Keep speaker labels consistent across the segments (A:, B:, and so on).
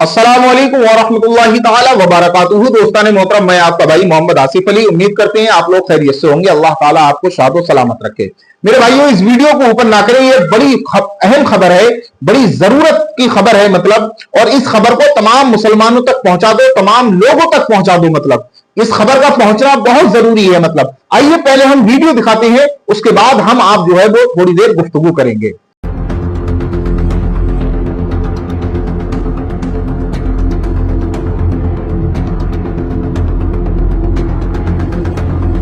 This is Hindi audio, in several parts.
A: अस्सलामुअलैकुम वरहमतुल्लाहि ताला वबरकातुहू। दोस्तान मोहतरम, मैं आपका भाई मोहम्मद आसिफ अली। उम्मीद करते हैं आप लोग खैरियत से होंगे। अल्लाह ताला आपको शादो सलामत रखे। मेरे भाइयों, इस वीडियो को ऊपर ना करें, ये बड़ी अहम खबर है, बड़ी जरूरत की खबर है मतलब। और इस खबर को तमाम मुसलमानों तक पहुंचा दो, तमाम लोगों तक पहुंचा दो मतलब। इस खबर का पहुंचना बहुत जरूरी है मतलब। आइए पहले हम वीडियो दिखाते हैं, उसके बाद हम आप जो है वो थोड़ी देर गुफ्तगू करेंगे।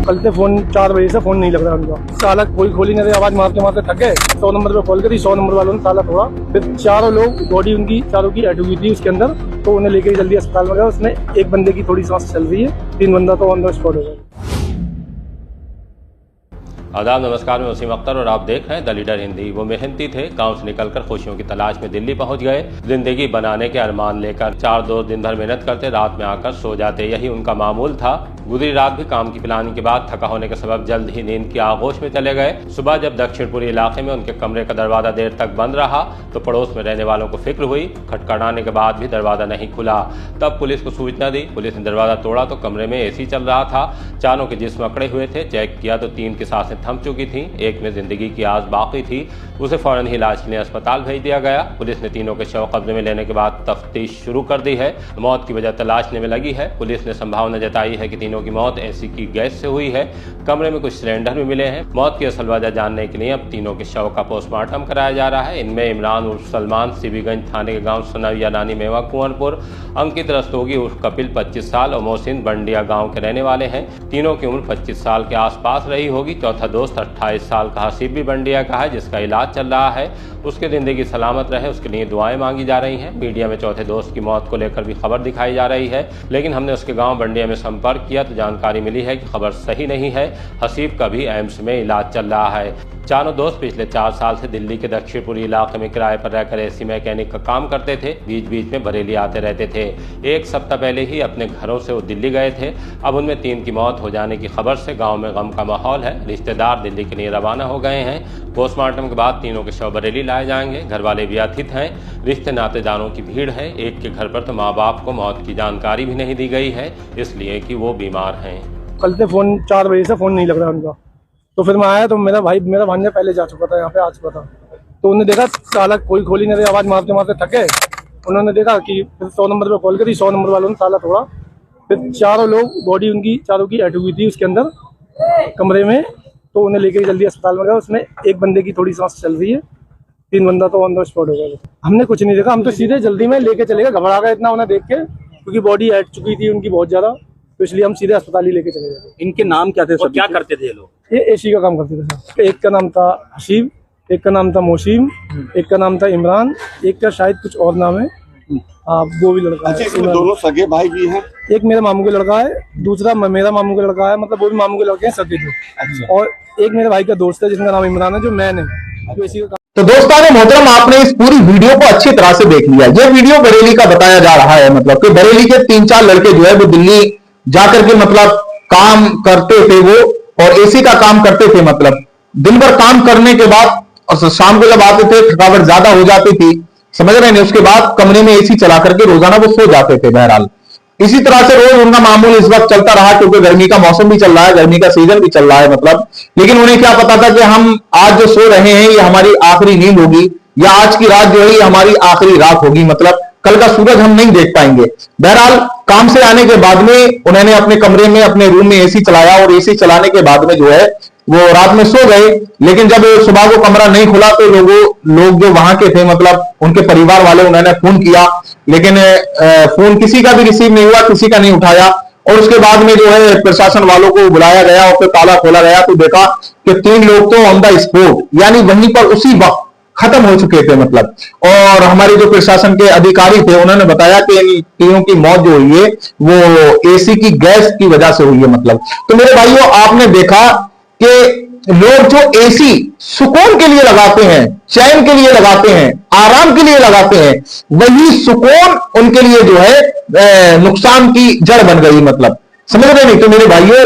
B: कल से फोन 4 बजे से फोन नहीं लग रहा उनका। साला कोई खोली नहीं रही, आवाज मारते मारते थक गए। 100 नंबर पे कॉल करी, 100 नंबर वालों ने साला थोड़ा, फिर चारों लोग बॉडी उनकी चारों की ऐड हुई थी उसके अंदर, तो उन्हें लेके जल्दी अस्पताल में गया। उसमें एक बंदे की थोड़ी सांस चल रही है, 3 बंदा तो ऑन द स्पॉट हो गया।
C: आदाब, नमस्कार। मैं वसीम अख्तर और आप देख रहे हैं द लीडर हिंदी। वो मेहनती थे, गांव से निकलकर खुशियों की तलाश में दिल्ली पहुंच गए। जिंदगी बनाने के अरमान लेकर 4 दोस्त दिन भर मेहनत करते, रात में आकर सो जाते, यही उनका मामूल था। गुजरी रात भी काम की प्लानिंग के बाद थका होने के सबब जल्द ही नींद की आगोश में चले गए। सुबह जब दक्षिणपुरी इलाके में उनके कमरे का दरवाजा देर तक बंद रहा तो पड़ोस में रहने वालों को फिक्र हुई। खटखटाने के बाद भी दरवाजा नहीं खुला, तब पुलिस को सूचना दी। पुलिस ने दरवाजा तोड़ा तो कमरे में एसी चल रहा था। चारों के जिस्म अकड़े हुए थे। चेक किया तो 3 की सांसें थम चुकी थी, एक में जिंदगी की आस बाकी थी। उसे फौरन ही इलाज के लिए अस्पताल भेज दिया गया। पुलिस ने तीनों के शव कब्जे में लेने के बाद तफ्तीश शुरू कर दी है। मौत की वजह तलाशने में लगी है। पुलिस ने संभावना जताई है कि तीनों की मौत एसी की गैस से हुई है। कमरे में कुछ सिलेंडर भी मिले हैं। मौत की असल वजह जानने के लिए अब तीनों के शव का पोस्टमार्टम कराया जा रहा है। इनमें इमरान उर्फ सलमान सीबीगंज थाने के गांव सनाविया रानी मेवा कुंवरपुर, अंकित रस्तोगी उर्फ कपिल 25 साल और मोहसिन बंडिया गांव के रहने वाले हैं। तीनों की उम्र 25 साल के आसपास रही होगी। चौथा दोस्त 28 साल का हसीब भी बंडिया का है, जिसका इलाज चल रहा है। उसकी जिंदगी सलामत रहे, उसके लिए दुआएं मांगी जा रही हैं। मीडिया में चौथे दोस्त की मौत को लेकर भी खबर दिखाई जा रही है, लेकिन हमने उसके गांव बंडिया में संपर्क किया तो जानकारी मिली है कि खबर सही नहीं है। हसीब का भी एम्स में इलाज चल रहा है। चारों दोस्त पिछले 4 साल से दिल्ली के दक्षिणपुरी इलाके में किराए पर रहकर एसी मैकेनिक का काम करते थे। बीच बीच में बरेली आते रहते थे। 1 सप्ताह पहले ही अपने घरों से वो दिल्ली गए थे। अब उनमें 3 की मौत हो जाने की खबर से गांव में गम का माहौल है। रिश्तेदार दिल्ली के लिए रवाना हो गए हैं। पोस्टमार्टम के बाद तीनों के शव बरेली लाए जाएंगे। घर वाले भी अतिथ हैं। रिश्ते नातेदारों की भीड़ है। एक के घर पर तो माँ बाप को मौत की जानकारी भी नहीं दी गई है, इसलिए कि वो बीमार हैं।
B: कल से फोन 4 बजे से फोन नहीं लग रहा उनका, तो फिर मैं आया तो मेरा भांजा पहले जा चुका था, यहाँ पे आ चुका था। तो उन्होंने देखा साला कोई खोली नहीं रही, आवाज मारते मारते थके। उन्होंने देखा कि फिर 100 नंबर पे कॉल करी, 100 नंबर वालों ने साला थोड़ा, फिर चारों लोग बॉडी उनकी चारों की ऐड हुई थी उसके अंदर कमरे में, तो उन्हें लेके जल्दी अस्पताल में गया। उसमें एक बंदे की थोड़ी सांस चल रही है, 3 बंदा तो ऑन द स्पॉट हो गया। हमने कुछ नहीं देखा, हम तो सीधे जल्दी में लेके चले गए। घबरा गए इतना उन्हें देख के, क्योंकि बॉडी ऐड चुकी थी उनकी बहुत ज्यादा, तो इसलिए हम सीधे अस्पताल ही लेके चले गए।
D: इनके नाम क्या थे और क्या करते थे ये लोग?
B: ये एसी का काम करते थे। एक का नाम था हसीब, एक का नाम था मोहसिन, एक का नाम था इमरान, एक का शायद कुछ और नाम है। हाँ, वो भी लड़का है।
E: इसमें दोनों सगे भाई भी हैं।
B: एक मेरे मामू का लड़का है, दूसरा मेरा मामू का लड़का है, मतलब वो भी मामू के लड़के हैं, सगे थे। अच्छा। और एक मेरे भाई का दोस्त है जिसका नाम इमरान है, जो मैंने जो इसी का।
A: तो दोस्तों मोहतरम, आपने इस पूरी वीडियो को अच्छी तरह से देख लिया। ये वीडियो बरेली का बताया जा रहा है मतलब कि बरेली के 3-4 लड़के जो है वो दिल्ली जाकर के मतलब काम करते थे वो, और एसी का काम करते थे मतलब। दिन भर काम करने के बाद और शाम को जब आते थे थकावट ज्यादा हो जाती थी, समझ रहे हैं, उसके बाद कमरे में एसी चला करके रोजाना वो सो जाते थे। बहरहाल इसी तरह से रोज उनका मामूल इस वक्त चलता रहा, क्योंकि गर्मी का मौसम भी चल रहा है, गर्मी का सीजन भी चल रहा है मतलब। लेकिन उन्हें क्या पता था कि हम आज जो सो रहे हैं ये हमारी आखिरी नींद होगी, या आज की रात जो है ये हमारी आखिरी रात होगी मतलब। कल का सूरज हम नहीं देख पाएंगे। बहरहाल काम से आने के बाद में उन्होंने अपने कमरे में अपने रूम में एसी चलाया, और एसी चलाने के बाद में जो है वो रात में सो गए। लेकिन जब सुबह को कमरा नहीं खुला तो लोग जो वहां के थे मतलब उनके परिवार वाले, उन्होंने फोन किया, लेकिन फोन किसी का भी रिसीव नहीं हुआ, किसी का नहीं उठाया। और उसके बाद में जो है प्रशासन वालों को बुलाया गया और फिर ताला खोला गया तो देखा कि 3 लोग तो ऑन द स्पॉट, यानी वहीं पर उसी वक्त खत्म हो चुके थे मतलब। और हमारे जो प्रशासन के अधिकारी थे उन्होंने बताया कि इन तीनों की मौत जो हुई है वो एसी की गैस की वजह से हुई है मतलब। तो मेरे भाइयों, आपने देखा कि लोग जो एसी सुकून के लिए लगाते हैं, चैन के लिए लगाते हैं, आराम के लिए लगाते हैं, वही सुकून उनके लिए जो है नुकसान की जड़ बन गई मतलब। समझ रहे नहीं? तो मेरे भाइयों,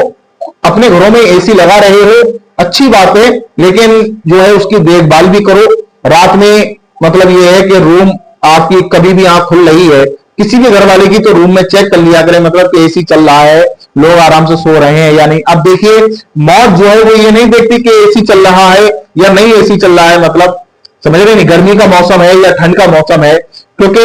A: अपने घरों में एसी लगा रहे हो, अच्छी बात है, लेकिन जो है उसकी देखभाल भी करो। रात में मतलब ये है कि रूम आपकी कभी भी आंख खुल रही है, किसी भी घर वाले की तो रूम में चेक कर लिया करें, मतलब कि एसी चल रहा है, लोग आराम से सो रहे हैं या नहीं। अब देखिए मौत जो है वो ये नहीं देखती कि एसी चल रहा है या नहीं एसी चल रहा है, मतलब समझ रहे नहीं, गर्मी का मौसम है या ठंड का मौसम है, क्योंकि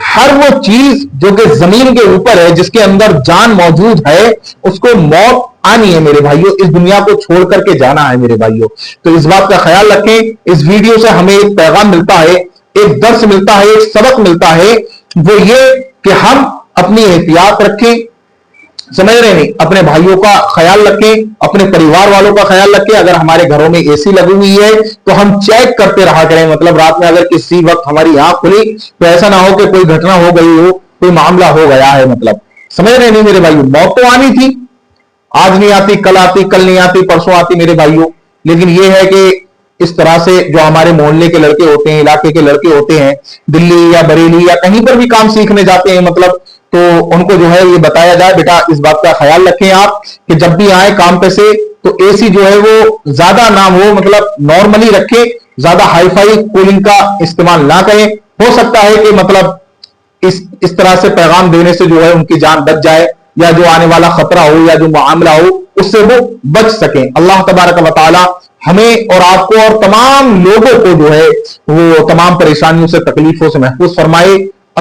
A: हर वो चीज जो कि जमीन के ऊपर है, जिसके अंदर जान मौजूद है, उसको मौत आनी है मेरे भाइयों, इस दुनिया को छोड़ करके जाना है मेरे भाइयों। तो इस बात का ख्याल रखें। इस वीडियो से हमें एक पैगाम मिलता है, एक दर्स मिलता है, एक सबक मिलता है, वो ये कि हम अपनी एहतियात रखें, समझ रहे नहीं, अपने भाइयों का ख्याल रखें, अपने परिवार वालों का ख्याल रखें। अगर हमारे घरों में एसी लगी हुई है तो हम चेक करते रहा करें, मतलब रात में अगर किसी वक्त हमारी आंख खुली तो ऐसा ना हो कि कोई घटना हो गई हो, कोई मामला हो गया है, मतलब समझ रहे नहीं मेरे भाइयों। मौत तो आनी थी, आज नहीं आती, कल आती, कल नहीं आती, परसों आती मेरे भाइयों। लेकिन यह है कि इस तरह से जो हमारे मोहल्ले के लड़के होते हैं, इलाके के लड़के होते हैं, दिल्ली या बरेली या कहीं पर भी काम सीखने जाते हैं, मतलब तो उनको जो है ये बताया जाए, बेटा इस बात का ख्याल रखें आप कि जब भी आए काम पे से तो एसी जो है वो ज्यादा ना हो, मतलब नॉर्मली रखें, ज्यादा हाईफाई कूलिंग का इस्तेमाल ना करें। हो सकता है कि मतलब इस तरह से पैगाम देने से जो है उनकी जान बच जाए, या जो आने वाला खतरा हो या जो मामला हो उससे वो बच सकें। अल्लाह तबारक व तआला हमें और आपको और तमाम लोगों को जो है वो तमाम परेशानियों से, तकलीफों से महफूज फरमाए।